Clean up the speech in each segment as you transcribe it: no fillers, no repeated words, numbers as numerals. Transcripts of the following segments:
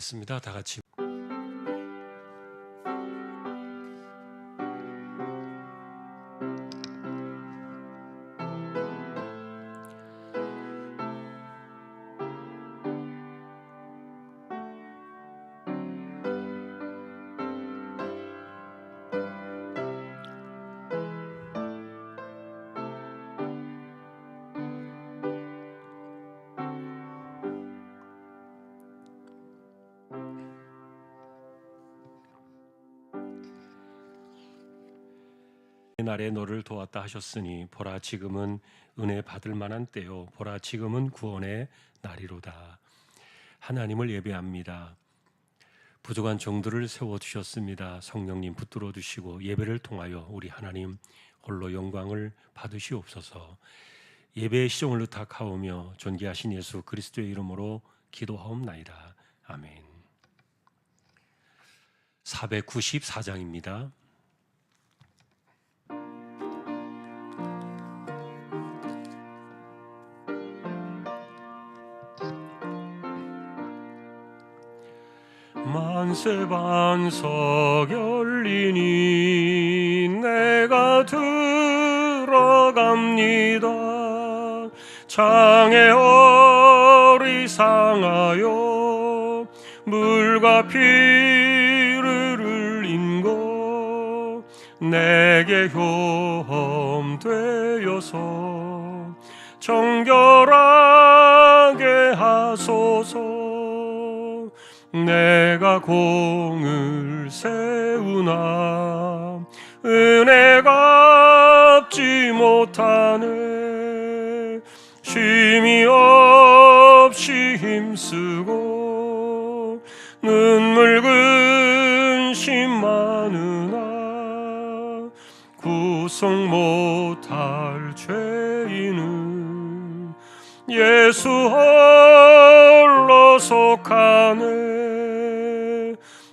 있습니다. 다 같이. 날에 너를 도왔다 하셨으니 보라 지금은 은혜 받을 만한 때요 보라 지금은 구원의 날이로다. 하나님을 예배합니다. 부족한 종들을 세워주셨습니다. 성령님 붙들어 주시고 예배를 통하여 우리 하나님 홀로 영광을 받으시옵소서. 예배의 시종을 의탁하오며 존귀하신 예수 그리스도의 이름으로 기도하옵나이다. 아멘. 494장입니다. 만세반석 열리니 내가 들어갑니다. 창에 어리상하여 물과 피를 흘린 것 내게 효험되어서 정결하게 하소서. 내가 공을 세우나 은혜가 갚지 못하네. 쉼이 없이 힘쓰고 눈물 근심 많으나 구속 못할 죄인은 예수 홀로 속하네.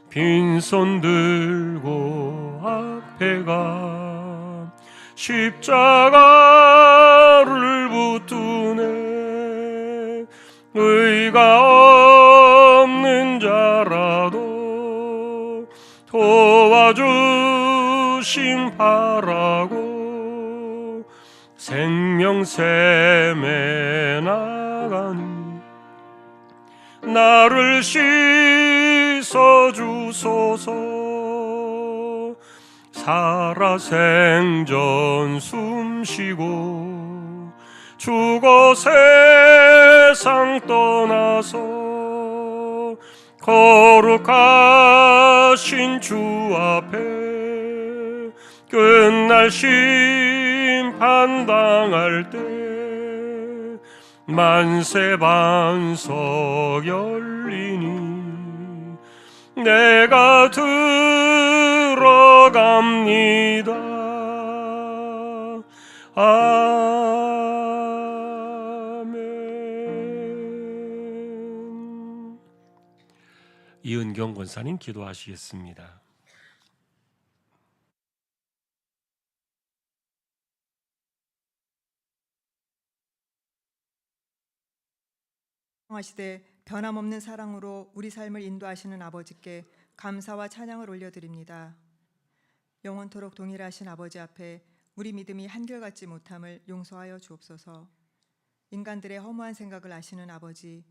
빈손 들고 앞에 가 십자가를 붙드네. 의가 없는 자라도 도와주심 바라고 생명샘에 나가니 나를 씻어주소서. 살아생전 숨쉬고 죽어 세상 떠나서 거룩하신 주 앞에 끝날 심판당할 때 만세반석 열리니 내가 들어갑니다. 아멘. 이은경 권사님 기도하시겠습니다. 하시되 변함없는 사랑으로 우리 삶을 인도하시는 아버지께 감사와 찬양을 올려드립니다. 영원토록 동일하신 아버지 앞에 우리 믿음이 한결같지 못함을 용서하여 주옵소서. 인간들의 허무한 생각을 아시는 아버지,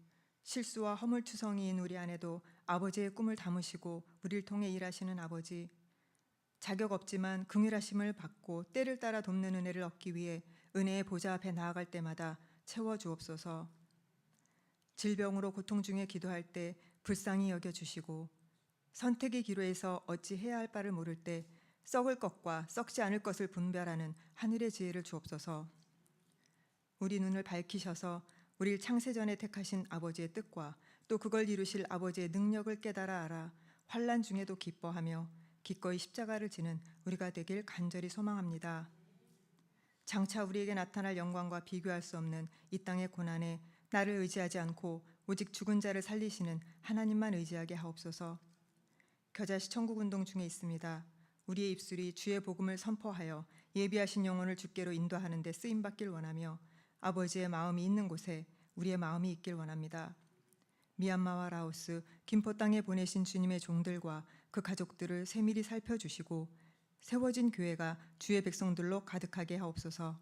실수와 허물투성이인 우리 안에도 아버지의 꿈을 담으시고 우리를 통해 일하시는 아버지, 자격 없지만 긍휼하심을 받고 때를 따라 돕는 은혜를 얻기 위해 은혜의 보좌 앞에 나아갈 때마다 채워주옵소서. 질병으로 고통 중에 기도할 때 불쌍히 여겨주시고 선택의 기로에서 어찌 해야 할 바를 모를 때 썩을 것과 썩지 않을 것을 분별하는 하늘의 지혜를 주옵소서. 우리 눈을 밝히셔서 우리를 창세전에 택하신 아버지의 뜻과 또 그걸 이루실 아버지의 능력을 깨달아 알아 환난 중에도 기뻐하며 기꺼이 십자가를 지는 우리가 되길 간절히 소망합니다. 장차 우리에게 나타날 영광과 비교할 수 없는 이 땅의 고난에 나를 의지하지 않고 오직 죽은 자를 살리시는 하나님만 의지하게 하옵소서. 겨자씨 천국운동 중에 있습니다. 우리의 입술이 주의 복음을 선포하여 예비하신 영혼을 주께로 인도하는 데 쓰임받길 원하며 아버지의 마음이 있는 곳에 우리의 마음이 있길 원합니다. 미얀마와 라오스, 김포 땅에 보내신 주님의 종들과 그 가족들을 세밀히 살펴주시고 세워진 교회가 주의 백성들로 가득하게 하옵소서.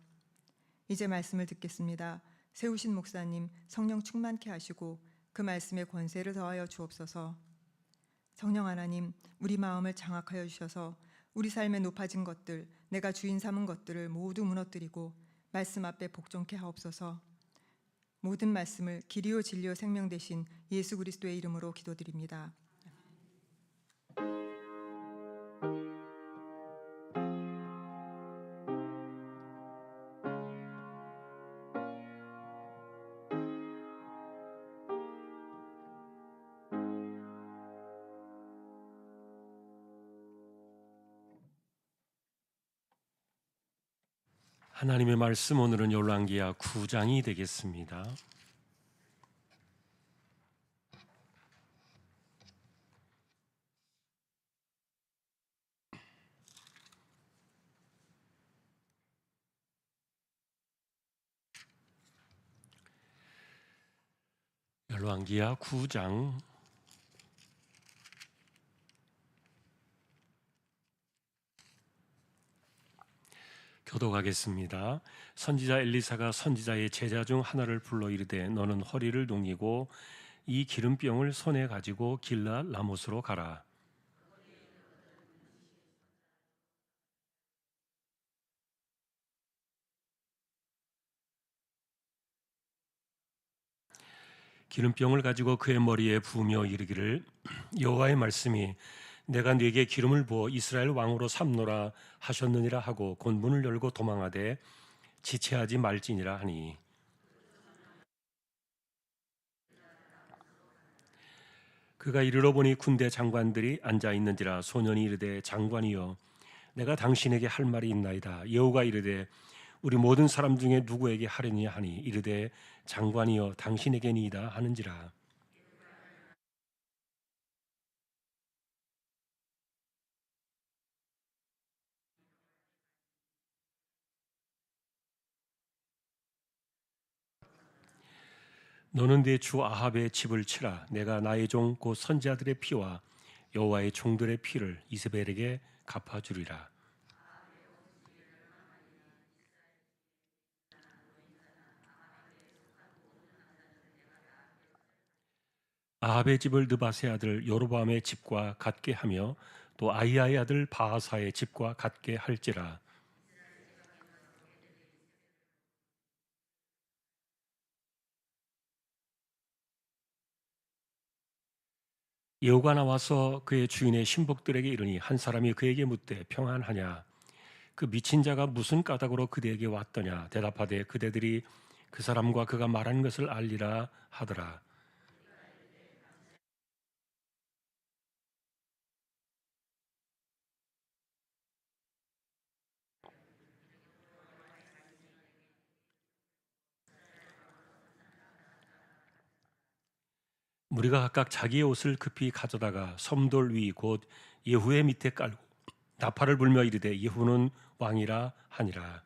이제 말씀을 듣겠습니다. 세우신 목사님 성령 충만케 하시고 그 말씀에 권세를 더하여 주옵소서. 성령 하나님, 우리 마음을 장악하여 주셔서 우리 삶에 높아진 것들, 내가 주인 삼은 것들을 모두 무너뜨리고 말씀 앞에 복종케 하옵소서. 모든 말씀을 길이요 진리요 생명 되신 예수 그리스도의 이름으로 기도드립니다. 하나님의 말씀 오늘은 열왕기하 9장이 되겠습니다. 열왕기하 9장 교독하겠습니다. 선지자 엘리사가 선지자의 제자 중 하나를 불러 이르되 너는 허리를 동이고 이 기름병을 손에 가지고 길라 라못으로 가라. 기름병을 가지고 그의 머리에 부으며 이르기를 여호와의 말씀이 내가 네게 기름을 부어 이스라엘 왕으로 삼노라 하셨느니라 하고 곤문을 열고 도망하되 지체하지 말지니라 하니 그가 이르러 보니 군대 장관들이 앉아 있는지라 소년이 이르되 장관이여 내가 당신에게 할 말이 있나이다. 여호가 이르되 우리 모든 사람 중에 누구에게 하려냐 하니 이르되 장관이여 당신에게니이다 하는지라. 너는 네 주 아합의 집을 치라. 내가 나의 종 곧 선지자들의 피와 여호와의 종들의 피를 이세벨에게 갚아주리라. 아합의 집을 느바세 아들 여로보암의 집과 같게 하며 또 아히야의 아들 바하사의 집과 같게 할지라. 여호가 나와서 그의 주인의 신복들에게 이르니 한 사람이 그에게 묻되 평안하냐. 그 미친 자가 무슨 까닭으로 그대에게 왔더냐. 대답하되 그대들이 그 사람과 그가 말한 것을 알리라 하더라. 무리가 각각 자기의 옷을 급히 가져다가 섬돌 위 곧 예후의 밑에 깔고 나팔을 불며 이르되 예후는 왕이라 하니라.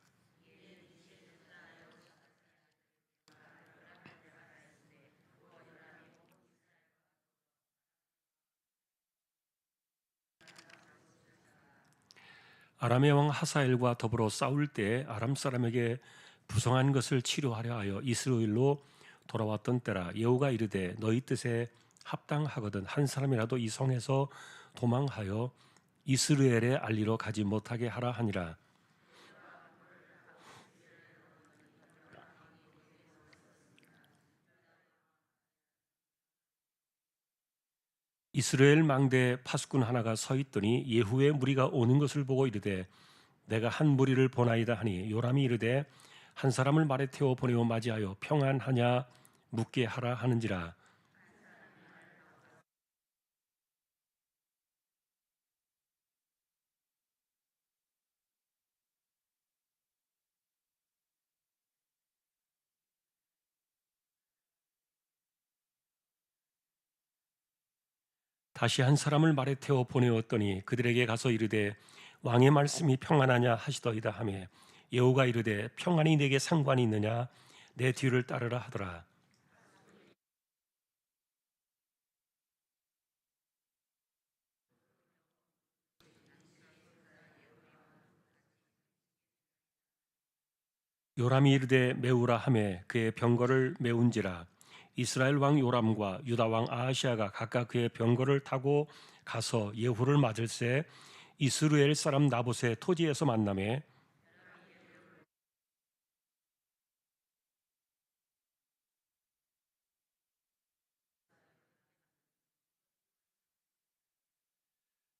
아람의 왕 하사엘과 더불어 싸울 때 아람 사람에게 부성한 것을 치료하려 하여 이스라엘로 돌아왔던 때라. 예후가 이르되 너희 뜻에 합당하거든 한 사람이라도 이 성에서 도망하여 이스라엘에 알리러 가지 못하게 하라 하니라. 이스라엘 망대 파수꾼 하나가 서 있더니 예후의 무리가 오는 것을 보고 이르되 내가 한 무리를 보나이다 하니 요람이 이르되 한 사람을 말에 태워 보내어 맞이하여 평안하냐 묻게 하라 하는지라. 다시 한 사람을 말에 태워 보내었더니 그들에게 가서 이르되 왕의 말씀이 평안하냐 하시더이다 하며 예후가 이르되 평안이 내게 상관이 있느냐 내 뒤를 따르라 하더라. 요람이 이르되 메우라 하매 그의 병거를 메운지라. 이스라엘 왕 요람과 유다 왕 아하시아가 각각 그의 병거를 타고 가서 예후를 맞을새 이스루엘 사람 나봇의 토지에서 만나매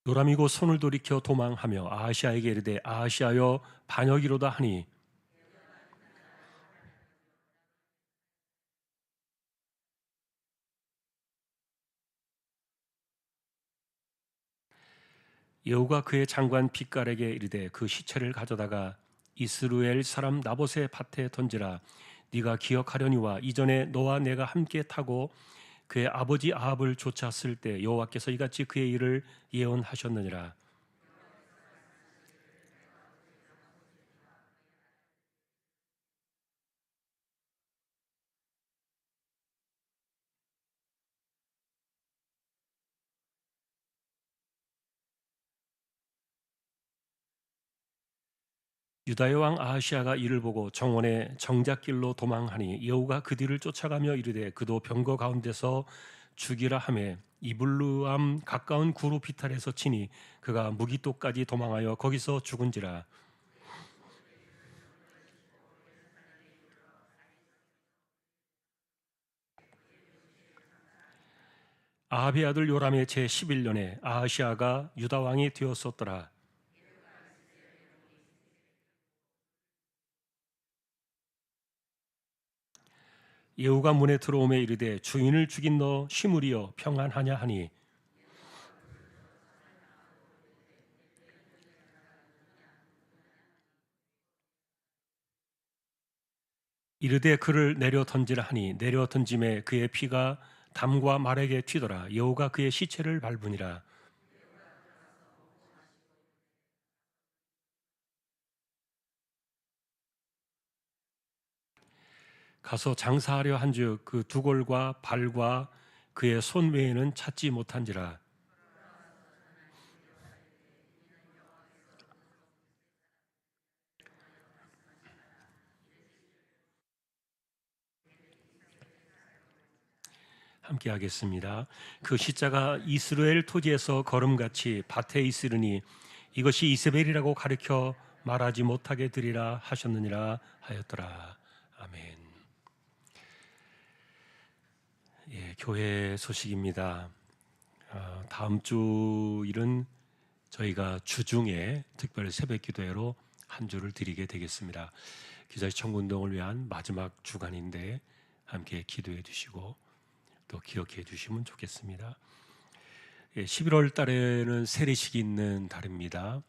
요람이 곧 손을 돌이켜 도망하며 아하시아에게 이르되 아하시아여 반역이로다 하니 예후가 그의 장관 빛깔에게 이르되 그 시체를 가져다가 이스루엘 사람 나봇의 밭에 던지라. 네가 기억하려니와 이전에 너와 내가 함께 타고 그의 아버지 아합을 쫓았을 때 여호와께서 이같이 그의 일을 예언하셨느니라. 유다의 왕 아하시아가 이를 보고 정원의 정작길로 도망하니 여호가 그 뒤를 쫓아가며 이르되 그도 병거 가운데서 죽이라 하매 이블루암 가까운 구루 비탈에서 치니 그가 무기토까지 도망하여 거기서 죽은지라. 아합의 아들 요람의 제 11년에 아하시아가 유다 왕이 되었었더라. 예후가 문에 들어오매 이르되 주인을 죽인 너 시므리여 평안하냐 하니 이르되 그를 내려 던지라 하니 내려 던짐에 그의 피가 담과 말에게 튀더라. 여호가 그의 시체를 밟으니라. 가서 장사하려 한즉 그 두골과 발과 그의 손 외에는 찾지 못한지라. 함께 하겠습니다. 그 십자가 이스라엘 토지에서 걸음같이 밭에 있으리니 이것이 이세벨이라고 가르쳐 말하지 못하게 되리라 하셨느니라 하였더라. 아멘. 예, 교회 소식입니다. 다음 주일은 저희가 주중에 특별 새벽 기도회로 한 주를 드리게 되겠습니다. 기자의 청군동을 위한 마지막 주간인데 함께 기도해 주시고 또 기억해 주시면 좋겠습니다. 11월 달에는 세례식이 있는 달입니다.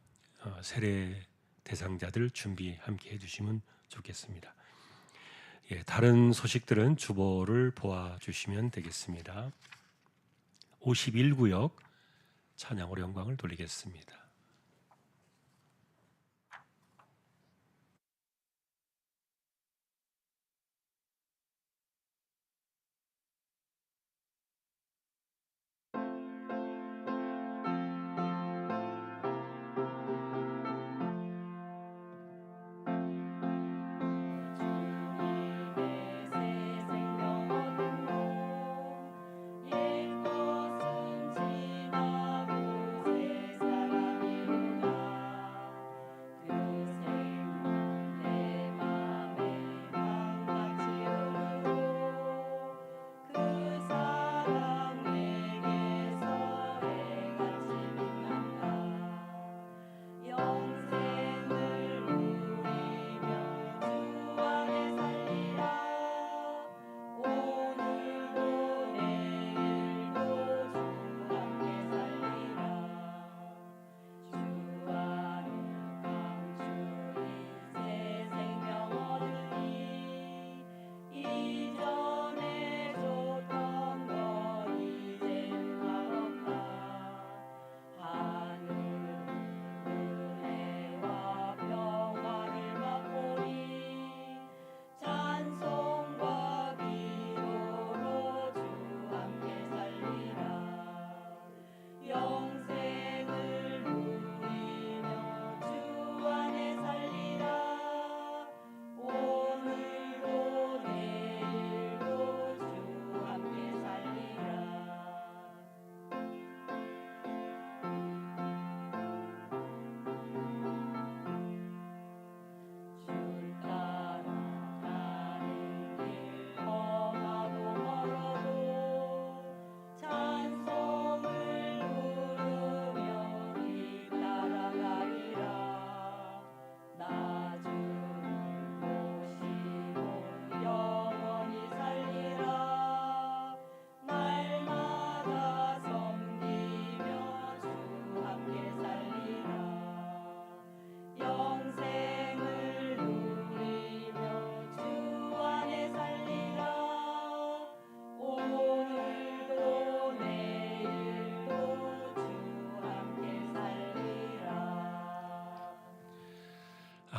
세례 대상자들 준비 함께 해주시면 좋겠습니다. 다른 소식들은 주보를 보아주시면 되겠습니다. 51구역 찬양으로 영광을 돌리겠습니다.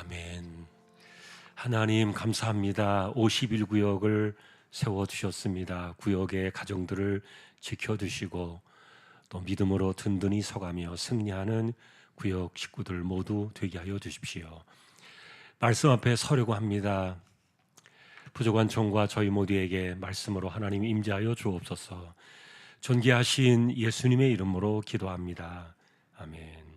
아멘. 하나님 감사합니다. 51구역을 세워주셨습니다. 구역의 가정들을 지켜주시고 또 믿음으로 든든히 서가며 승리하는 구역 식구들 모두 되게 하여 주십시오. 말씀 앞에 서려고 합니다. 부족한 종과 저희 모두에게 말씀으로 하나님 임재하여 주옵소서. 존귀하신 예수님의 이름으로 기도합니다. 아멘.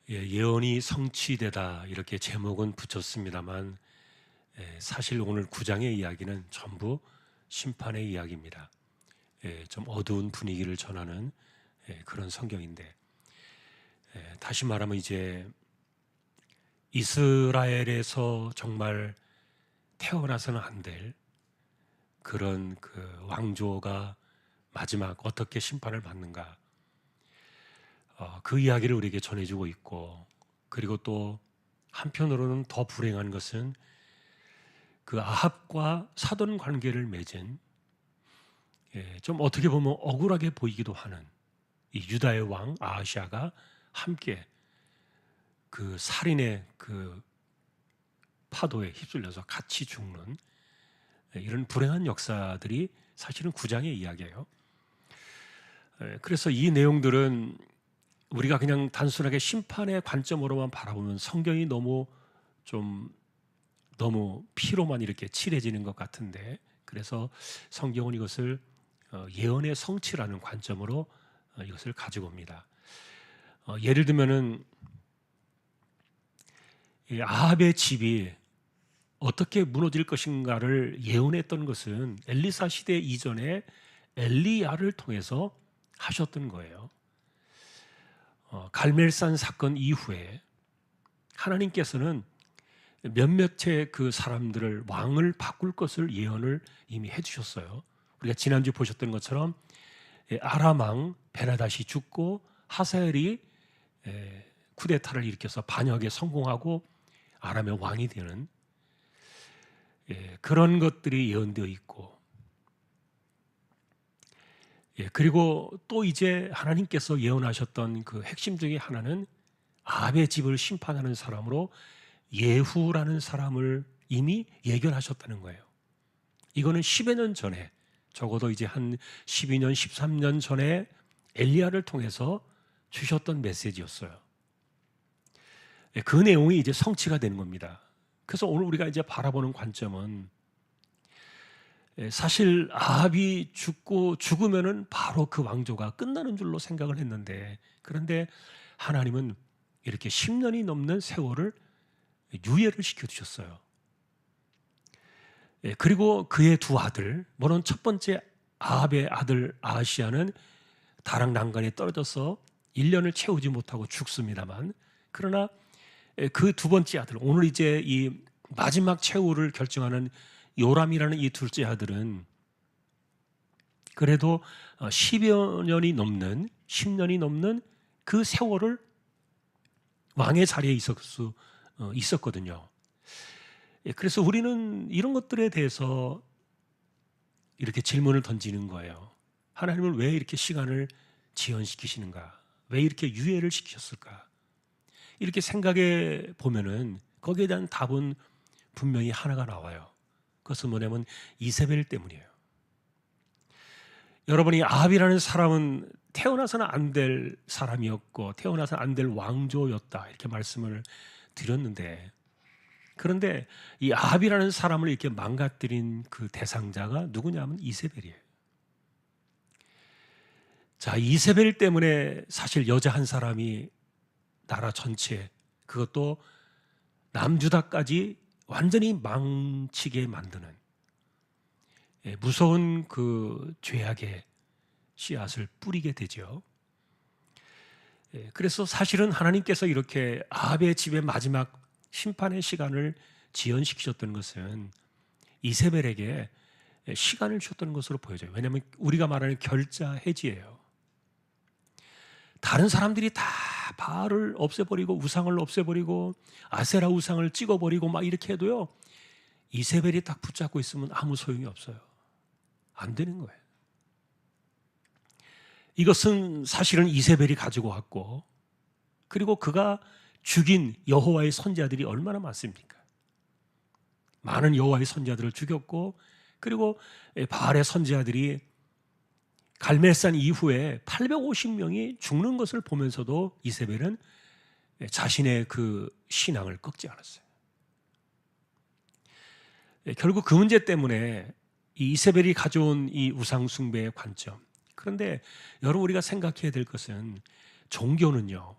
예언이 성취되다 이렇게 제목은 붙였습니다만 사실 오늘 9장의 이야기는 전부 심판의 이야기입니다. 좀 어두운 분위기를 전하는 그런 성경인데, 다시 말하면 이제 이스라엘에서 정말 태어나서는 안 될 그런 그 왕조가 마지막 어떻게 심판을 받는가, 그 이야기를 우리에게 전해주고 있고, 그리고 또 한편으로는 더 불행한 것은 그 아합과 사돈 관계를 맺은 좀 어떻게 보면 억울하게 보이기도 하는 이 유다의 왕 아하시아가 함께 그 살인의 그 파도에 휩쓸려서 같이 죽는 이런 불행한 역사들이 사실은 9장의 이야기예요. 그래서 이 내용들은 우리가 그냥 단순하게 심판의 관점으로만 바라보면 성경이 너무 피로만 이렇게 칠해지는 것 같은데, 그래서 성경은 이것을 예언의 성취라는 관점으로 이것을 가지고 옵니다. 예를 들면은 아합의 집이 어떻게 무너질 것인가를 예언했던 것은 엘리사 시대 이전에 엘리야를 통해서 하셨던 거예요. 갈멜산 사건 이후에 하나님께서는 몇몇의 그 사람들을 왕을 바꿀 것을 예언을 이미 해주셨어요. 우리가 지난주 보셨던 것처럼 아람 왕 베나닷이 죽고 하사엘이 쿠데타를 일으켜서 반역에 성공하고 아람의 왕이 되는 그런 것들이 예언되어 있고, 그리고 또 이제 하나님께서 예언하셨던 그 핵심 중에 하나는 아합의 집을 심판하는 사람으로 예후라는 사람을 이미 예견하셨다는 거예요. 이거는 10여 년 전에, 적어도 이제 한 12년, 13년 전에 엘리야를 통해서 주셨던 메시지였어요. 그 내용이 이제 성취가 되는 겁니다. 그래서 오늘 우리가 이제 바라보는 관점은 사실 아합이 죽으면은 바로 그 왕조가 끝나는 줄로 생각을 했는데, 그런데 하나님은 이렇게 10년이 넘는 세월을 유예를 시켜주셨어요. 그리고 그의 두 아들, 물론 첫 번째 아합의 아들 아하시아는 다락 난간에 떨어져서 1년을 채우지 못하고 죽습니다만, 그러나 그 두 번째 아들, 오늘 이제 이 마지막 최후를 결정하는 요람이라는 이 둘째 아들은 그래도 10여 년이 넘는 10년이 넘는 그 세월을 왕의 자리에 있었거든요. 그래서 우리는 이런 것들에 대해서 이렇게 질문을 던지는 거예요. 하나님은 왜 이렇게 시간을 지연시키시는가? 왜 이렇게 유예를 시키셨을까? 이렇게 생각해 보면은 거기에 대한 답은 분명히 하나가 나와요. 그것은 뭐냐면 이세벨 때문이에요. 여러분이 아합이라는 사람은 태어나서는 안 될 사람이었고 태어나서는 안 될 왕조였다, 이렇게 말씀을 드렸는데, 그런데 이 아합이라는 사람을 이렇게 망가뜨린 그 대상자가 누구냐면 이세벨이에요. 자, 이세벨 때문에 사실 여자 한 사람이 나라 전체, 그것도 남유다까지 완전히 망치게 만드는 무서운 그 죄악의 씨앗을 뿌리게 되죠. 그래서 사실은 하나님께서 이렇게 아합의 집의 마지막 심판의 시간을 지연시키셨던 것은 이세벨에게 시간을 주셨던 것으로 보여져요. 왜냐하면 우리가 말하는 결자 해지예요. 다른 사람들이 다 바알을 없애버리고 우상을 없애버리고 아세라 우상을 찍어버리고 막 이렇게 해도요, 이세벨이 딱 붙잡고 있으면 아무 소용이 없어요. 안 되는 거예요. 이것은 사실은 이세벨이 가지고 왔고, 그리고 그가 죽인 여호와의 선지자들이 얼마나 많습니까? 많은 여호와의 선지자들을 죽였고, 그리고 바알의 선지자들이 갈멜산 이후에 850명이 죽는 것을 보면서도 이세벨은 자신의 그 신앙을 꺾지 않았어요. 결국 그 문제 때문에 이 이세벨이 가져온 이 우상 숭배의 관점. 그런데 여러분, 우리가 생각해야 될 것은 종교는요,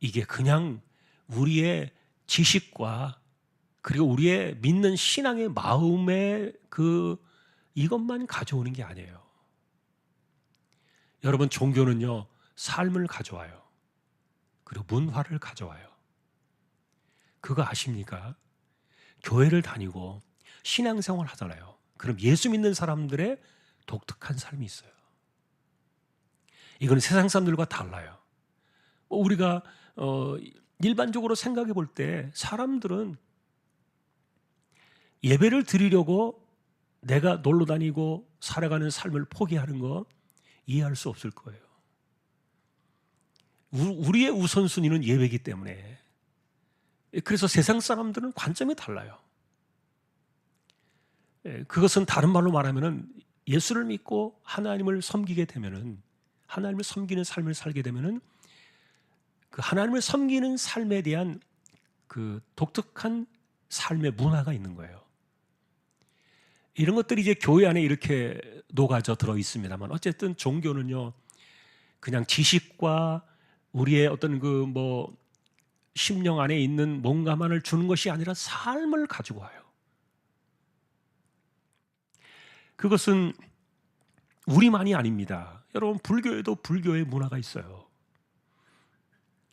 이게 그냥 우리의 지식과 그리고 우리의 믿는 신앙의 마음의 이것만 가져오는 게 아니에요. 여러분, 종교는요, 삶을 가져와요. 그리고 문화를 가져와요. 그거 아십니까? 교회를 다니고 신앙생활 하잖아요. 그럼 예수 믿는 사람들의 독특한 삶이 있어요. 이건 세상 사람들과 달라요. 우리가 일반적으로 생각해 볼 때 사람들은 예배를 드리려고 내가 놀러 다니고 살아가는 삶을 포기하는 거 이해할 수 없을 거예요. 우리의 우선순위는 예배이기 때문에. 그래서 세상 사람들은 관점이 달라요. 그것은 다른 말로 말하면 예수를 믿고 하나님을 섬기게 되면은, 하나님을 섬기는 삶을 살게 되면은 그 하나님을 섬기는 삶에 대한 그 독특한 삶의 문화가 있는 거예요. 이런 것들이 이제 교회 안에 이렇게 녹아져 들어 있습니다만, 어쨌든 종교는요, 그냥 지식과 우리의 어떤 심령 안에 있는 뭔가만을 주는 것이 아니라 삶을 가지고 와요. 그것은 우리만이 아닙니다. 여러분, 불교에도 불교의 문화가 있어요.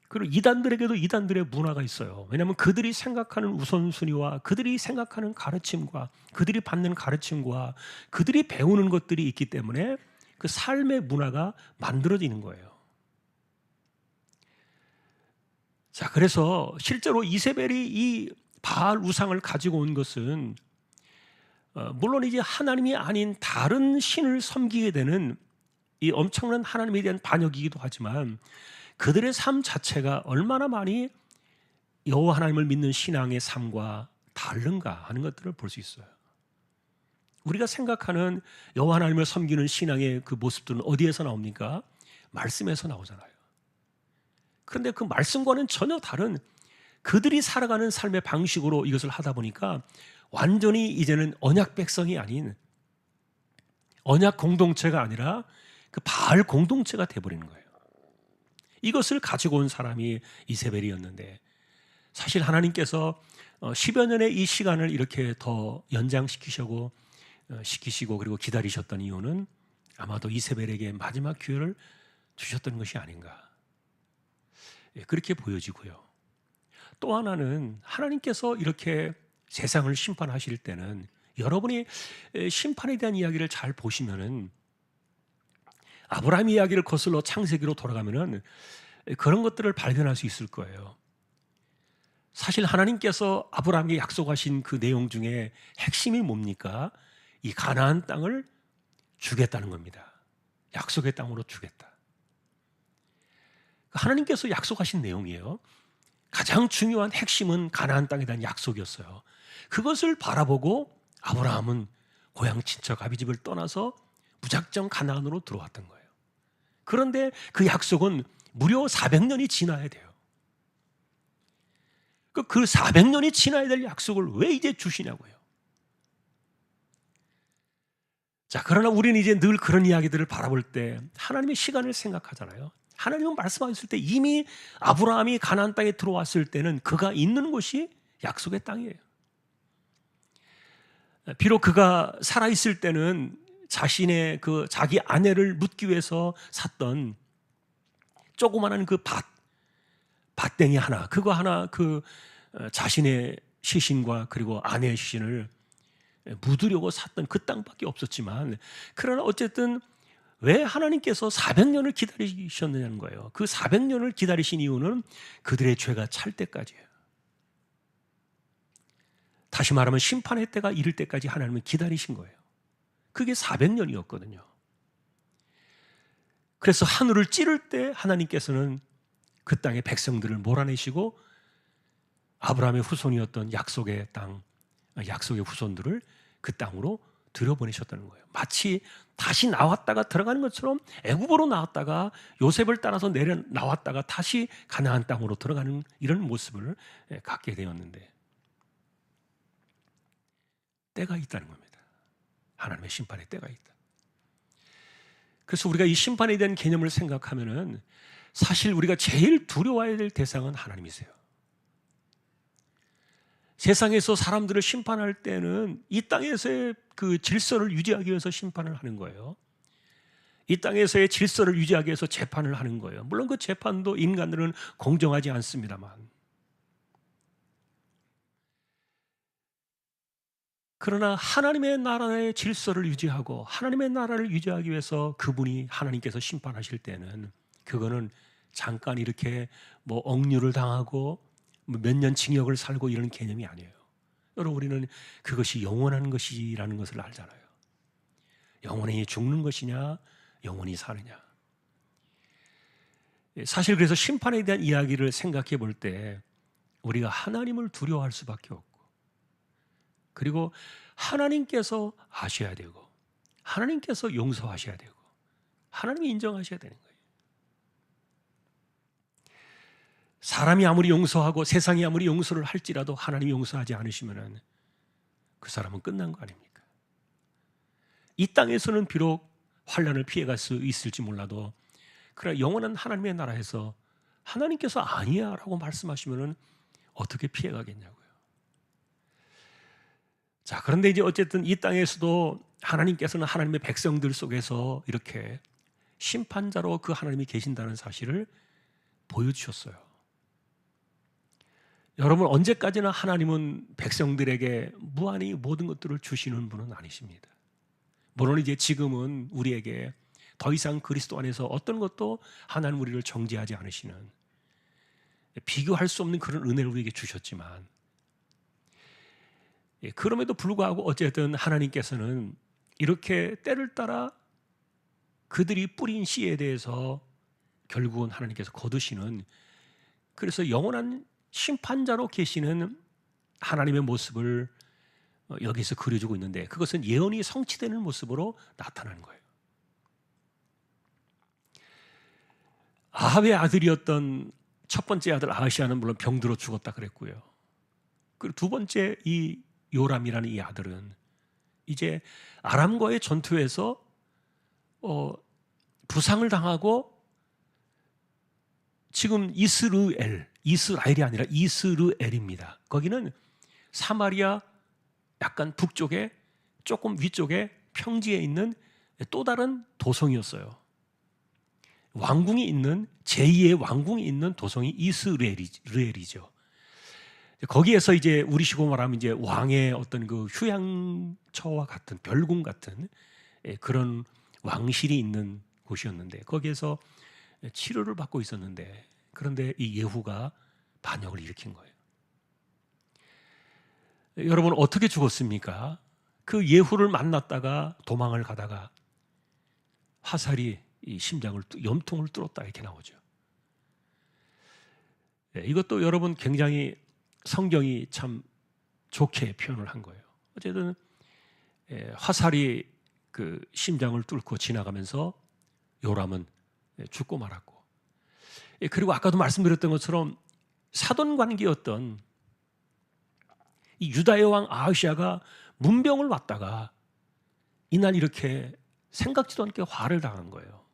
그리고 이단들에게도 이단들의 문화가 있어요. 왜냐하면 그들이 생각하는 우선순위와 그들이 생각하는 가르침과 그들이 받는 가르침과 그들이 배우는 것들이 있기 때문에 그 삶의 문화가 만들어지는 거예요. 자, 그래서 실제로 이세벨이 이 바알 우상을 가지고 온 것은 물론 이제 하나님이 아닌 다른 신을 섬기게 되는 이 엄청난 하나님에 대한 반역이기도 하지만, 그들의 삶 자체가 얼마나 많이 여호와 하나님을 믿는 신앙의 삶과 다른가 하는 것들을 볼 수 있어요. 우리가 생각하는 여호와 하나님을 섬기는 신앙의 그 모습들은 어디에서 나옵니까? 말씀에서 나오잖아요. 그런데 그 말씀과는 전혀 다른 그들이 살아가는 삶의 방식으로 이것을 하다 보니까 완전히 이제는 언약 백성이 아닌, 언약 공동체가 아니라 그 바알 공동체가 돼버리는 거예요. 이것을 가지고 온 사람이 이세벨이었는데, 사실 하나님께서 10여 년의 이 시간을 이렇게 더 연장시키시고 그리고 기다리셨던 이유는 아마도 이세벨에게 마지막 기회를 주셨던 것이 아닌가, 그렇게 보여지고요. 또 하나는 하나님께서 이렇게 세상을 심판하실 때는, 여러분이 심판에 대한 이야기를 잘 보시면은, 아브라함 이야기를 거슬러 창세기로 돌아가면은 그런 것들을 발견할 수 있을 거예요. 사실 하나님께서 아브라함에게 약속하신 그 내용 중에 핵심이 뭡니까? 이 가나안 땅을 주겠다는 겁니다. 약속의 땅으로 주겠다. 하나님께서 약속하신 내용이에요. 가장 중요한 핵심은 가나안 땅에 대한 약속이었어요. 그것을 바라보고 아브라함은 고향 친척 아비집을 떠나서 무작정 가나안으로 들어왔던 거예요. 그런데 그 약속은 무려 400년이 지나야 돼요. 그 400년이 지나야 될 약속을 왜 이제 주시냐고요. 자, 그러나 우리는 이제 늘 그런 이야기들을 바라볼 때 하나님의 시간을 생각하잖아요. 하나님은 말씀하셨을 때 이미 아브라함이 가나안 땅에 들어왔을 때는 그가 있는 곳이 약속의 땅이에요. 비록 그가 살아있을 때는 자신의 자기 아내를 묻기 위해서 샀던 조그마한 밭땡이 하나, 그거 하나 자신의 시신과 그리고 아내의 시신을 묻으려고 샀던 그 땅밖에 없었지만, 그러나 어쨌든 왜 하나님께서 400년을 기다리셨느냐는 거예요. 그 400년을 기다리신 이유는 그들의 죄가 찰 때까지예요. 다시 말하면 심판의 때가 이를 때까지 하나님은 기다리신 거예요. 그게 400년이었거든요. 그래서 하늘을 찌를 때 하나님께서는 그 땅의 백성들을 몰아내시고 아브라함의 후손이었던 약속의 땅, 약속의 후손들을 그 땅으로 들여보내셨다는 거예요. 마치 다시 나왔다가 들어가는 것처럼 애굽으로 나왔다가 요셉을 따라서 내려 나왔다가 다시 가나안 땅으로 들어가는 이런 모습을 갖게 되었는데, 때가 있다는 겁니다. 하나님의 심판의 때가 있다. 그래서 우리가 이 심판에 대한 개념을 생각하면은 사실 우리가 제일 두려워해야 될 대상은 하나님이세요. 세상에서 사람들을 심판할 때는 이 땅에서의 그 질서를 유지하기 위해서 심판을 하는 거예요. 이 땅에서의 질서를 유지하기 위해서 재판을 하는 거예요. 물론 그 재판도 인간들은 공정하지 않습니다만, 그러나 하나님의 나라의 질서를 유지하고 하나님의 나라를 유지하기 위해서 그분이 하나님께서 심판하실 때는 그거는 잠깐 이렇게 뭐 억류를 당하고 몇 년 징역을 살고 이런 개념이 아니에요. 여러분, 우리는 그것이 영원한 것이라는 것을 알잖아요. 영원히 죽는 것이냐 영원히 사느냐. 사실 그래서 심판에 대한 이야기를 생각해 볼 때 우리가 하나님을 두려워할 수밖에 없고, 그리고 하나님께서 아셔야 되고 하나님께서 용서하셔야 되고 하나님이 인정하셔야 되는 거예요. 사람이 아무리 용서하고 세상이 아무리 용서를 할지라도 하나님이 용서하지 않으시면 그 사람은 끝난 거 아닙니까? 이 땅에서는 비록 환난을 피해갈 수 있을지 몰라도, 그러나 영원한 하나님의 나라에서 하나님께서 아니야 라고 말씀하시면 어떻게 피해가겠냐고요. 자, 그런데 이제 어쨌든 이 땅에서도 하나님께서는 하나님의 백성들 속에서 이렇게 심판자로 그 하나님이 계신다는 사실을 보여주셨어요. 여러분, 언제까지나 하나님은 백성들에게 무한히 모든 것들을 주시는 분은 아니십니다. 물론 이제 지금은 우리에게 더 이상 그리스도 안에서 어떤 것도 하나님 우리를 정죄하지 않으시는, 비교할 수 없는 그런 은혜를 우리에게 주셨지만, 그럼에도 불구하고 어쨌든 하나님께서는 이렇게 때를 따라 그들이 뿌린 씨에 대해서 결국은 하나님께서 거두시는, 그래서 영원한 심판자로 계시는 하나님의 모습을 여기서 그려주고 있는데, 그것은 예언이 성취되는 모습으로 나타나는 거예요. 아합의 아들이었던 첫 번째 아들 아하시아는 물론 병들어 죽었다 그랬고요. 그리고 두 번째 이 요람이라는 이 아들은 이제 아람과의 전투에서 부상을 당하고 지금 이스라엘이 아니라 이스르엘입니다. 거기는 사마리아 약간 북쪽에 조금 위쪽에 평지에 있는 또 다른 도성이었어요. 왕궁이 있는, 제2의 왕궁이 있는 도성이 이스라엘이죠. 거기에서 이제 우리식으로 말하면 이제 왕의 어떤 그 휴양처와 같은, 별궁 같은 그런 왕실이 있는 곳이었는데, 거기에서 치료를 받고 있었는데, 그런데 이 예후가 반역을 일으킨 거예요. 여러분, 어떻게 죽었습니까? 그 예후를 만났다가 도망을 가다가 화살이 이 심장을, 염통을 뚫었다 이렇게 나오죠. 이것도 여러분 굉장히 성경이 참 좋게 표현을 한 거예요. 어쨌든 화살이 그 심장을 뚫고 지나가면서 요람은 죽고 말았고, 그리고 아까도 말씀드렸던 것처럼 사돈 관계였던 이 유다의 왕 아하시아가 문병을 왔다가 이날 이렇게 생각지도 않게 화를 당한 거예요.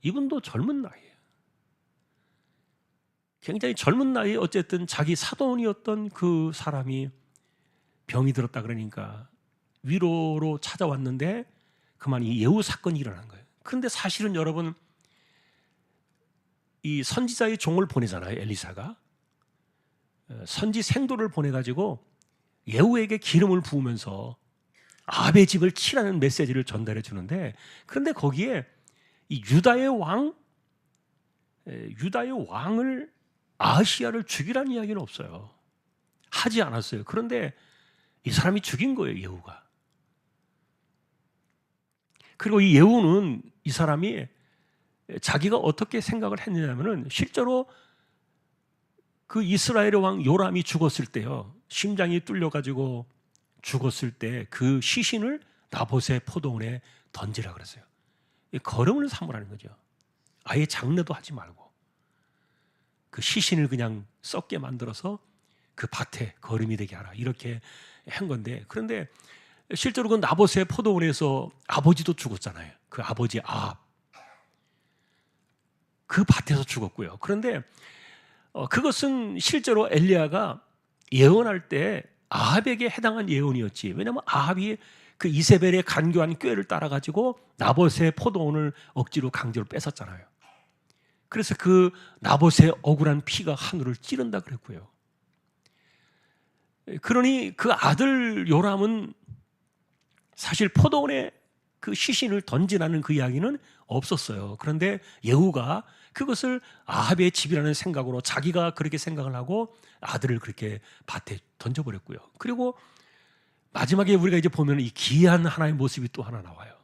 이분도 젊은 나이에요. 굉장히 젊은 나이에 어쨌든 자기 사돈이었던 그 사람이 병이 들었다 그러니까 위로로 찾아왔는데 그만 이 예후 사건이 일어난 거예요. 그런데 사실은 여러분, 이 선지자의 종을 보내잖아요. 엘리사가 선지 생도를 보내가지고 예후에게 기름을 부으면서 아합의 집을 치라는 메시지를 전달해 주는데, 그런데 거기에 이 유다의 왕을, 아하시아를 죽이라는 이야기는 없어요. 하지 않았어요. 그런데 이 사람이 죽인 거예요, 예후가. 그리고 이 예후는 이 사람이 자기가 어떻게 생각을 했느냐면은 실제로 그 이스라엘의 왕 요람이 죽었을 때요, 심장이 뚫려 가지고 죽었을 때 그 시신을 나봇의 포도원에 던지라 그랬어요. 거름을 삼으라는 거죠. 아예 장례도 하지 말고 그 시신을 그냥 썩게 만들어서 그 밭에 거름이 되게 하라, 이렇게 한 건데, 그런데 실제로 그 나봇의 포도원에서 아버지도 죽었잖아요. 그 아버지 아합, 그 밭에서 죽었고요. 그런데 그것은 실제로 엘리야가 예언할 때 아합에게 해당한 예언이었지. 왜냐하면 아합이 그 이세벨의 간교한 꾀를 따라가지고 나봇의 포도원을 억지로 강제로 뺏었잖아요. 그래서 그 나봇의 억울한 피가 하늘을 찌른다 그랬고요. 그러니 그 아들 요람은 사실 포도원에 그 시신을 던지라는 그 이야기는 없었어요. 그런데 예후가 그것을 아합의 집이라는 생각으로 자기가 그렇게 생각을 하고 아들을 그렇게 밭에 던져버렸고요. 그리고 마지막에 우리가 이제 보면 이 기이한 하나의 모습이 또 하나 나와요.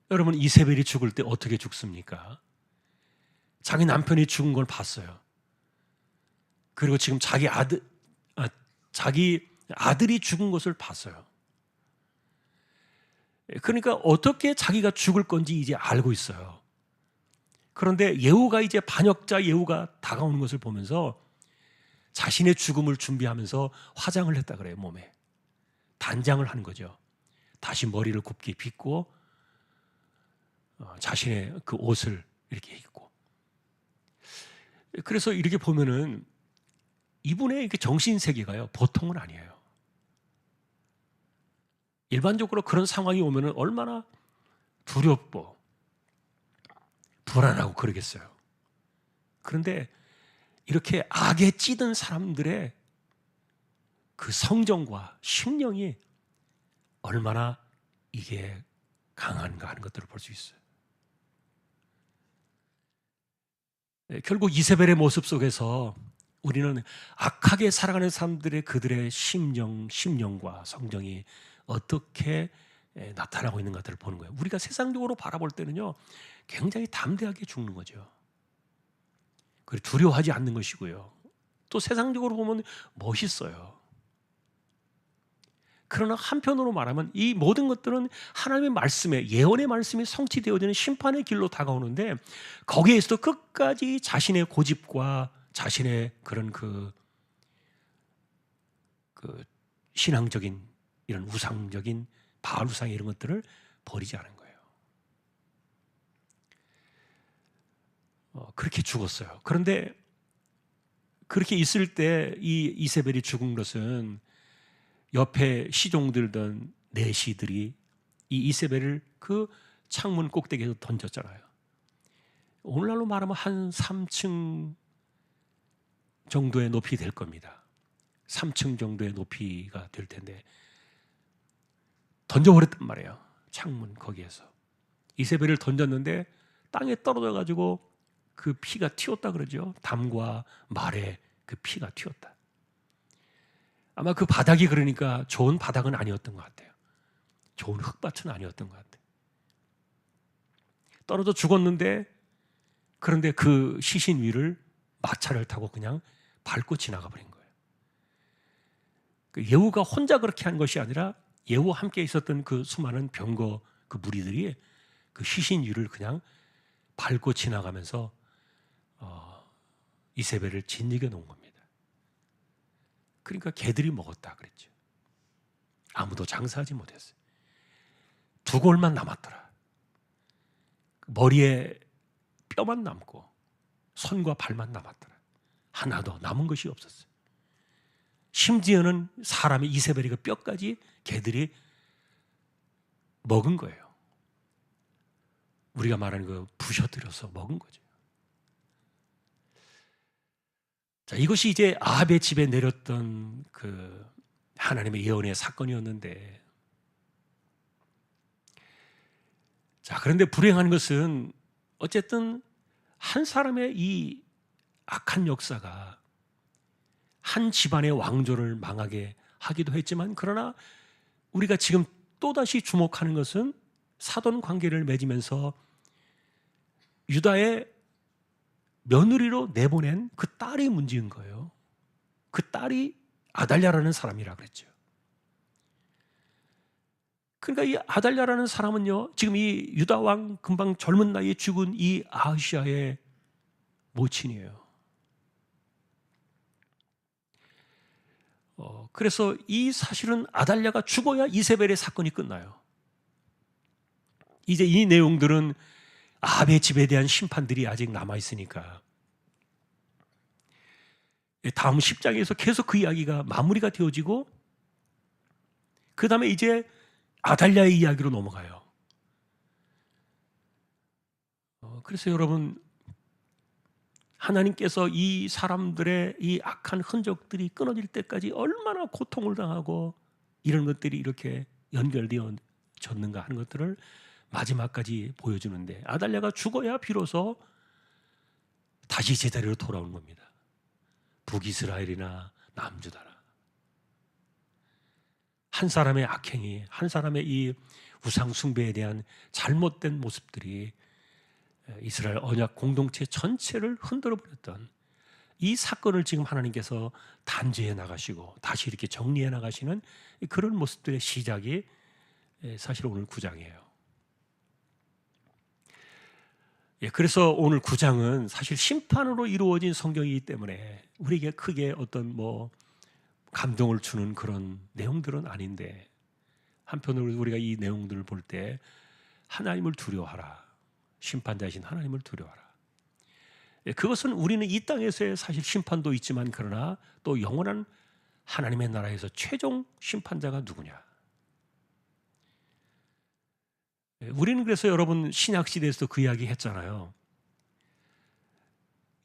여러분, 이세벨이 죽을 때 어떻게 죽습니까? 자기 남편이 죽은 걸 봤어요. 그리고 지금 자기 아들이 죽은 것을 봤어요. 그러니까 어떻게 자기가 죽을 건지 이제 알고 있어요. 그런데 예후가 이제 반역자 예후가 다가오는 것을 보면서 자신의 죽음을 준비하면서 화장을 했다 그래요. 몸에 단장을 하는 거죠. 다시 머리를 곱게 빗고 자신의 그 옷을 이렇게 입고. 그래서 이렇게 보면은 이분의 정신 세계가요, 보통은 아니에요. 일반적으로 그런 상황이 오면은 얼마나 두렵고 불안하고 그러겠어요. 그런데 이렇게 악에 찌든 사람들의 그 성정과 심령이 얼마나 이게 강한가 하는 것들을 볼 수 있어요. 결국 이세벨의 모습 속에서 우리는 악하게 살아가는 사람들의 그들의 심령과 성정이 어떻게 나타나고 있는가를 보는 거예요. 우리가 세상적으로 바라볼 때는요, 굉장히 담대하게 죽는 거죠. 그리고 두려워하지 않는 것이고요. 또 세상적으로 보면 멋있어요. 그러나 한편으로 말하면 이 모든 것들은 하나님의 말씀에, 예언의 말씀이 성취되어지는 심판의 길로 다가오는데, 거기에서도 끝까지 자신의 고집과 자신의 그런 그 신앙적인 이런 우상적인 바알 우상 이런 것들을 버리지 않은 거예요. 그렇게 죽었어요. 그런데 그렇게 있을 때 이 이세벨이 죽은 것은 옆에 시종들던 내시들이 이 이세벨을 그 창문 꼭대기에서 던졌잖아요. 오늘날로 말하면 한 3층 정도의 높이 될 겁니다. 3층 정도의 높이가 될 텐데 던져버렸단 말이에요. 창문 거기에서. 이세벨을 던졌는데 땅에 떨어져 가지고 그 피가 튀었다 그러죠. 담과 말에 그 피가 튀었다. 아마 그 바닥이 그러니까 좋은 바닥은 아니었던 것 같아요. 좋은 흙밭은 아니었던 것 같아요. 떨어져 죽었는데, 그런데 그 시신 위를 마차를 타고 그냥 밟고 지나가 버린 거예요. 그 예후가 혼자 그렇게 한 것이 아니라 예후와 함께 있었던 그 수많은 병거 그 무리들이 그 시신 위를 그냥 밟고 지나가면서 이세벨을 짓이겨 놓은 겁니다. 그러니까 개들이 먹었다 그랬죠. 아무도 장사하지 못했어요. 두 골만 남았더라. 머리에 뼈만 남고 손과 발만 남았더라. 하나도 남은 것이 없었어요. 심지어는 사람의 이세벨의 그 뼈까지 개들이 먹은 거예요. 우리가 말하는 그 부셔뜨려서 먹은 거죠. 자, 이것이 이제 아합의 집에 내렸던 그 하나님의 예언의 사건이었는데, 자, 그런데 불행한 것은 어쨌든 한 사람의 이 악한 역사가 한 집안의 왕조를 망하게 하기도 했지만, 그러나 우리가 지금 또다시 주목하는 것은 사돈 관계를 맺으면서 유다의 며느리로 내보낸 그 딸이 문제인 거예요. 그 딸이 아달랴라는 사람이라 그랬죠. 그러니까 이 아달랴라는 사람은요, 지금 이 유다 왕 금방 젊은 나이에 죽은 이 아하시아의 모친이에요. 그래서 이 사실은 아달랴가 죽어야 이세벨의 사건이 끝나요. 이제 이 내용들은 아합의 집에 대한 심판들이 아직 남아있으니까 다음 10장에서 계속 그 이야기가 마무리가 되어지고 그 다음에 이제 아달랴의 이야기로 넘어가요. 그래서 여러분, 하나님께서 이 사람들의 이 악한 흔적들이 끊어질 때까지 얼마나 고통을 당하고 이런 것들이 이렇게 연결되어졌는가 하는 것들을 마지막까지 보여주는데, 아달랴가 죽어야 비로소 다시 제자리로 돌아오는 겁니다. 북이스라엘이나 남주다나 한 사람의 악행이, 한 사람의 이 우상 숭배에 대한 잘못된 모습들이 이스라엘 언약 공동체 전체를 흔들어 버렸던 이 사건을 지금 하나님께서 단죄해 나가시고 다시 이렇게 정리해 나가시는 그런 모습들의 시작이 사실 오늘 9장이에요. 그래서 오늘 9장은 사실 심판으로 이루어진 성경이기 때문에 우리에게 크게 어떤 감동을 주는 그런 내용들은 아닌데, 한편으로 우리가 이 내용들을 볼 때 하나님을 두려워하라, 심판자이신 하나님을 두려워하라. 그것은 우리는 이 땅에서의 사실 심판도 있지만, 그러나 또 영원한 하나님의 나라에서 최종 심판자가 누구냐. 우리는 그래서 여러분 신약시대에서도 그 이야기 했잖아요.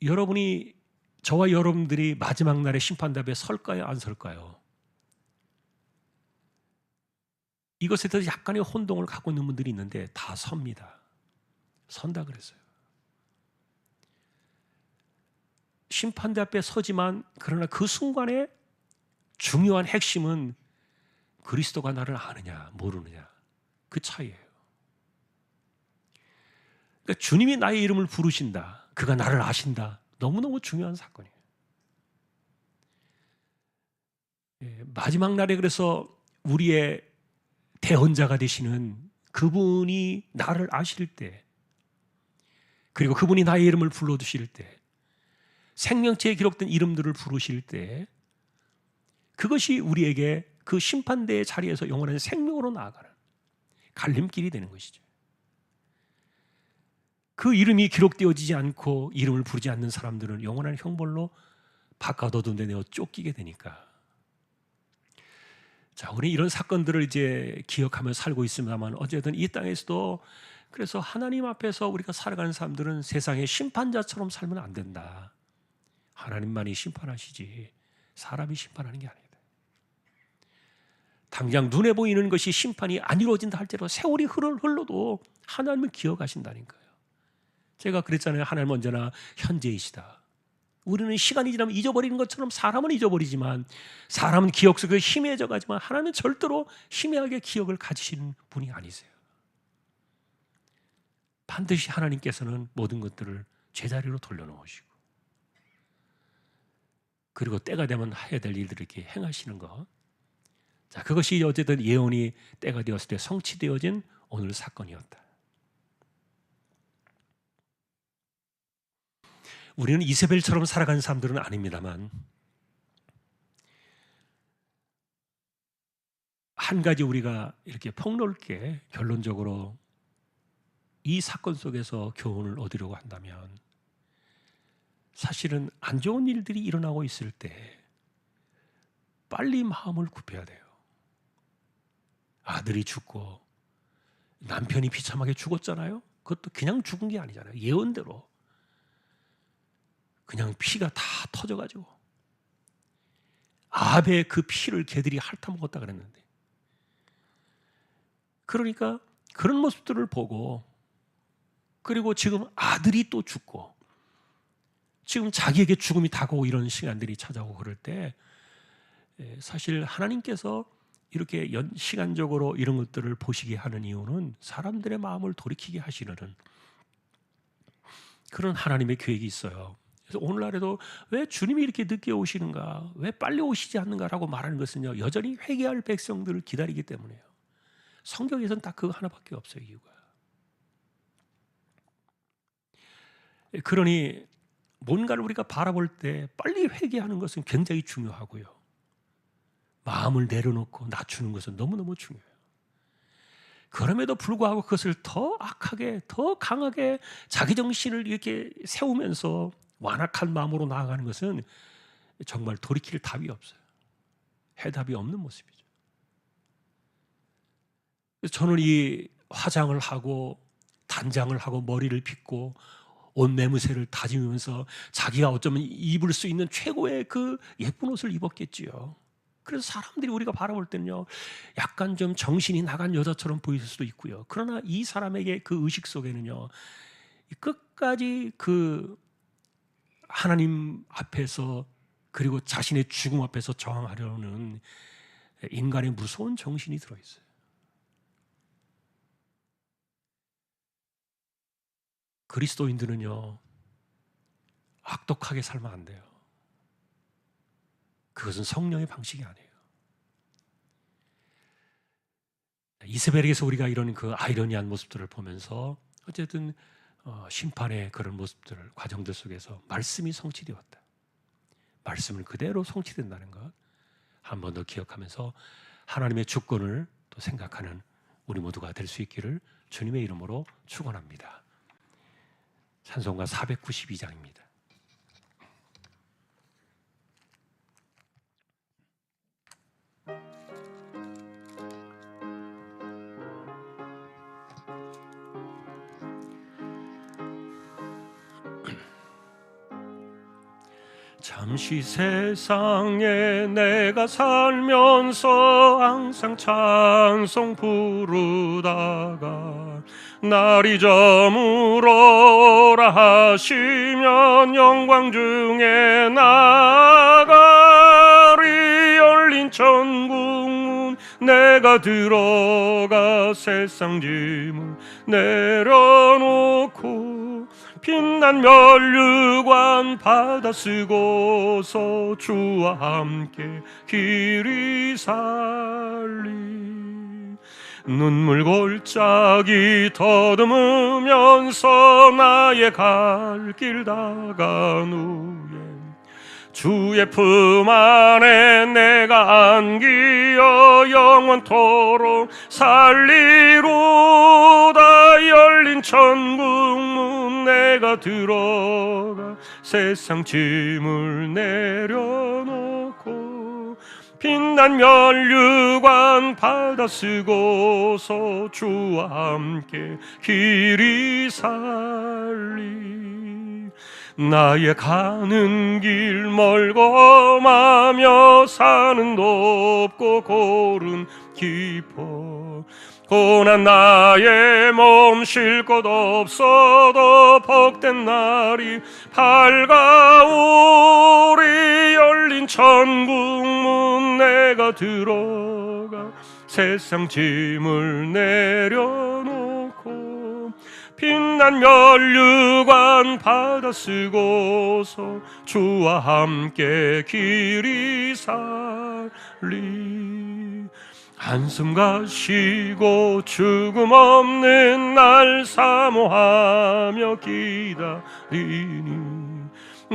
여러분이, 저와 여러분들이 마지막 날의 심판답에 설까요, 안 설까요? 이것에 대해서 약간의 혼동을 갖고 있는 분들이 있는데 다 섭니다. 선다 그랬어요. 심판대 앞에 서지만, 그러나 그 순간에 중요한 핵심은 그리스도가 나를 아느냐 모르느냐, 그 차이예요. 그러니까 주님이 나의 이름을 부르신다, 그가 나를 아신다, 너무너무 중요한 사건이에요. 마지막 날에 그래서 우리의 대언자가 되시는 그분이 나를 아실 때, 그리고 그분이 나의 이름을 불러주실 때, 생명체에 기록된 이름들을 부르실 때, 그것이 우리에게 그 심판대의 자리에서 영원한 생명으로 나아가는 갈림길이 되는 것이죠. 그 이름이 기록되어지지 않고 이름을 부르지 않는 사람들은 영원한 형벌로 바깥 어둠에 내어 쫓기게 되니까. 자, 우리 이런 사건들을 이제 기억하며 살고 있습니다만, 어쨌든 이 땅에서도 그래서 하나님 앞에서 우리가 살아가는 사람들은 세상의 심판자처럼 살면 안 된다. 하나님만이 심판하시지 사람이 심판하는 게 아니다. 당장 눈에 보이는 것이 심판이 안 이루어진다 할지라도 세월이 흘러도 하나님은 기억하신다니까요. 제가 그랬잖아요. 하나님은 언제나 현재이시다. 우리는 시간이 지나면 잊어버리는 것처럼 사람은 잊어버리지만, 사람은 기억 속에 희미해져 가지만 하나님은 절대로 희미하게 기억을 가지시는 분이 아니세요. 반드시 하나님께서는 모든 것들을 제자리로 돌려놓으시고, 그리고 때가 되면 해야 될 일들을 이렇게 행하시는 것. 자, 그것이 어쨌든 예언이 때가 되었을 때 성취되어진 오늘 사건이었다. 우리는 이세벨처럼 살아가는 사람들은 아닙니다만, 한 가지 우리가 이렇게 폭넓게 결론적으로 이 사건 속에서 교훈을 얻으려고 한다면, 사실은 안 좋은 일들이 일어나고 있을 때 빨리 마음을 굽혀야 돼요. 아들이 죽고 남편이 비참하게 죽었잖아요. 그것도 그냥 죽은 게 아니잖아요. 예언대로 그냥 피가 다 터져가지고 아합의 그 피를 개들이 핥아먹었다 그랬는데, 그러니까 그런 모습들을 보고, 그리고 지금 아들이 또 죽고 지금 자기에게 죽음이 다가오고 이런 시간들이 찾아오고 그럴 때, 사실 하나님께서 이렇게 시간적으로 이런 것들을 보시게 하는 이유는 사람들의 마음을 돌이키게 하시려는, 그런 하나님의 계획이 있어요. 그래서 오늘날에도 왜 주님이 이렇게 늦게 오시는가, 왜 빨리 오시지 않는가라고 말하는 것은요, 여전히 회개할 백성들을 기다리기 때문에요. 성경에서는 딱 그거 하나밖에 없어요, 이유가. 그러니 뭔가를 우리가 바라볼 때 빨리 회개하는 것은 굉장히 중요하고요, 마음을 내려놓고 낮추는 것은 너무너무 중요해요. 그럼에도 불구하고 그것을 더 악하게, 더 강하게 자기 정신을 이렇게 세우면서 완악한 마음으로 나아가는 것은 정말 돌이킬 답이 없어요. 해답이 없는 모습이죠. 그래서 저는 이 화장을 하고 단장을 하고 머리를 빗고 옷 매무새를 다지면서 자기가 어쩌면 입을 수 있는 최고의 그 예쁜 옷을 입었겠지요. 그래서 사람들이 우리가 바라볼 때는요, 약간 좀 정신이 나간 여자처럼 보일 수도 있고요. 그러나 이 사람에게 그 의식 속에는요, 끝까지 그 하나님 앞에서 그리고 자신의 죽음 앞에서 저항하려는 인간의 무서운 정신이 들어있어요. 그리스도인들은요, 악독하게 살면 안 돼요. 그것은 성령의 방식이 아니에요. 이세벨에게서 우리가 이런 그 아이러니한 모습들을 보면서 어쨌든 심판의 그런 모습들, 과정들 속에서 말씀이 성취되었다. 말씀을 그대로 성취된다는 것 한 번 더 기억하면서 하나님의 주권을 또 생각하는 우리 모두가 될 수 있기를 주님의 이름으로 축원합니다. 찬송가 492장입니다. 잠시 세상에 내가 살면서 항상 찬송 부르다가 날이 저물어라 하시면 영광 중에 나가리. 열린 천국문 내가 들어가 세상 짐을 내려놓고 빛난 면류관 받아 쓰고서 주와 함께 길이 살리. 눈물 골짜기 더듬으면서 나의 갈 길 다간 후에 주의 품 안에 내가 안기어 영원토록 살리로다. 열린 천국문 내가 들어가 세상 짐을 내려놓고 빛난 면류관 받아 쓰고서 주와 함께 길이 살리. 나의 가는 길 멀고 마며 산은 높고 골은 깊어 고난 나의 몸 쉴 곳 없어도 복된 날이 밝아오리. 열린 천국문 내가 들어가 세상 짐을 내려놓고 빛난 면류관 받아 쓰고서 주와 함께 길이 살리. 한숨 가시고 죽음 없는 날 사모하며 기다리니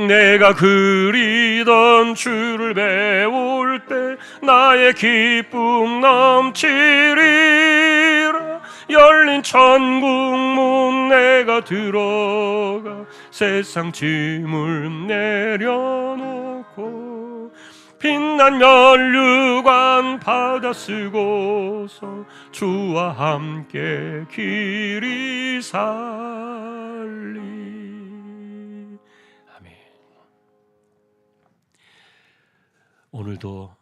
내가 그리던 주를 배울 때 나의 기쁨 넘치리라. 열린 천국문 내가 들어가 세상 짐을 내려놓고 빛난 면류관 받아 쓰고서 주와 함께 길이 살리. 아멘. 오늘도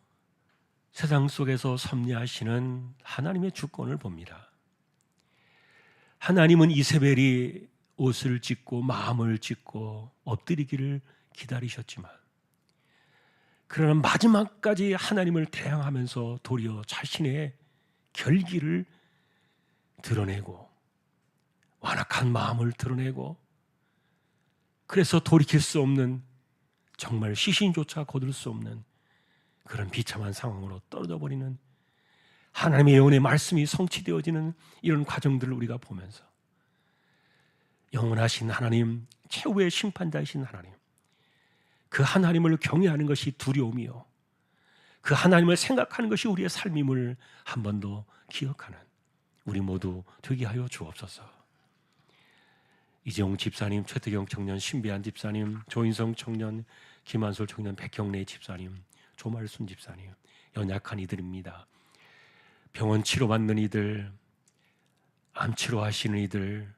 세상 속에서 섭리하시는 하나님의 주권을 봅니다. 하나님은 이세벨이 옷을 찢고 마음을 찢고 엎드리기를 기다리셨지만, 그러나 마지막까지 하나님을 대항하면서 도리어 자신의 결기를 드러내고 완악한 마음을 드러내고 그래서 돌이킬 수 없는, 정말 시신조차 거둘 수 없는 그런 비참한 상황으로 떨어져 버리는, 하나님의 영혼의 말씀이 성취되어지는 이런 과정들을 우리가 보면서 영원하신 하나님, 최후의 심판자이신 하나님, 그 하나님을 경외하는 것이 두려움이요, 그 하나님을 생각하는 것이 우리의 삶임을 한 번 더 기억하는 우리 모두 되게 하여 주옵소서. 이재용 집사님, 최태경 청년, 신비한 집사님, 조인성 청년, 김한솔 청년, 백경래 집사님, 조말순 집사님, 연약한 이들입니다. 병원 치료받는 이들, 암 치료하시는 이들,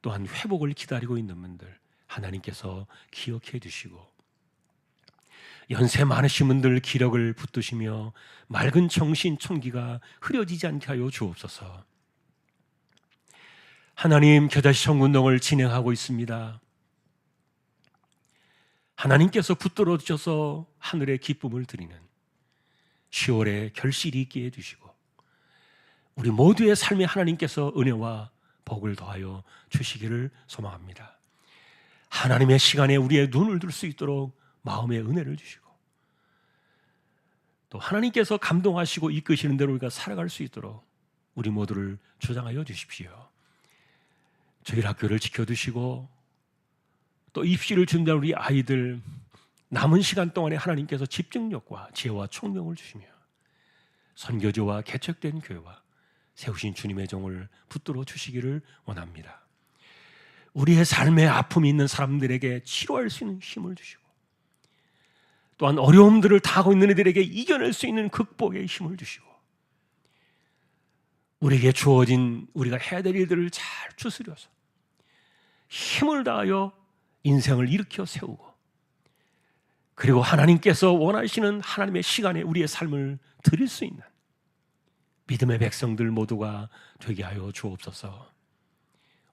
또한 회복을 기다리고 있는 분들 하나님께서 기억해 주시고, 연세 많으신 분들 기력을 붙드시며 맑은 정신 총기가 흐려지지 않게 하여 주옵소서. 하나님, 겨자씨 청운동을 진행하고 있습니다. 하나님께서 붙들어 주셔서 하늘의 기쁨을 드리는 10월에 결실이 있게 해주시고, 우리 모두의 삶에 하나님께서 은혜와 복을 더하여 주시기를 소망합니다. 하나님의 시간에 우리의 눈을 들 수 있도록 마음의 은혜를 주시고, 또 하나님께서 감동하시고 이끄시는 대로 우리가 살아갈 수 있도록 우리 모두를 주장하여 주십시오. 저희 학교를 지켜두시고, 또 입시를 준비한 우리 아이들 남은 시간 동안에 하나님께서 집중력과 지혜와 총명을 주시며 선교지와 개척된 교회와 세우신 주님의 종을 붙들어 주시기를 원합니다. 우리의 삶에 아픔이 있는 사람들에게 치료할 수 있는 힘을 주시고, 또한 어려움들을 당하고 있는 이들에게 이겨낼 수 있는 극복의 힘을 주시고, 우리에게 주어진 우리가 해야 될 일들을 잘 추스려서 힘을 다하여 인생을 일으켜 세우고, 그리고 하나님께서 원하시는 하나님의 시간에 우리의 삶을 드릴 수 있는 믿음의 백성들 모두가 되게 하여 주옵소서.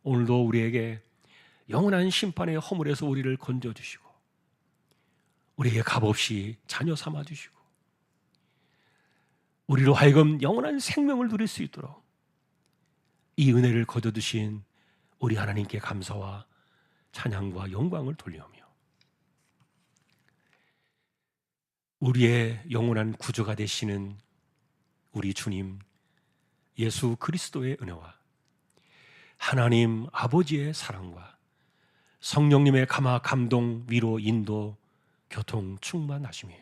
오늘도 우리에게 영원한 심판의 허물에서 우리를 건져주시고, 우리에게 값없이 자녀 삼아주시고, 우리로 하여금 영원한 생명을 누릴 수 있도록 이 은혜를 거둬두신 우리 하나님께 감사와 찬양과 영광을 돌리오며, 우리의 영원한 구주가 되시는 우리 주님 예수 그리스도의 은혜와 하나님 아버지의 사랑과 성령님의 감화, 감동, 위로, 인도, 교통, 충만하심이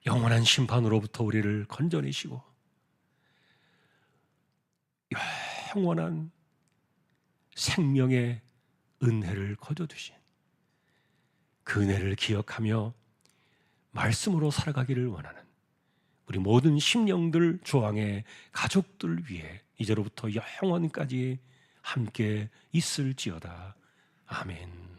영원한 심판으로부터 우리를 건져내시고 영원한 생명의 은혜를 거둬두신 그 은혜를 기억하며 말씀으로 살아가기를 원하는 우리 모든 심령들, 조항의 가족들 위해 이제로부터 영원까지 함께 있을지어다. 아멘.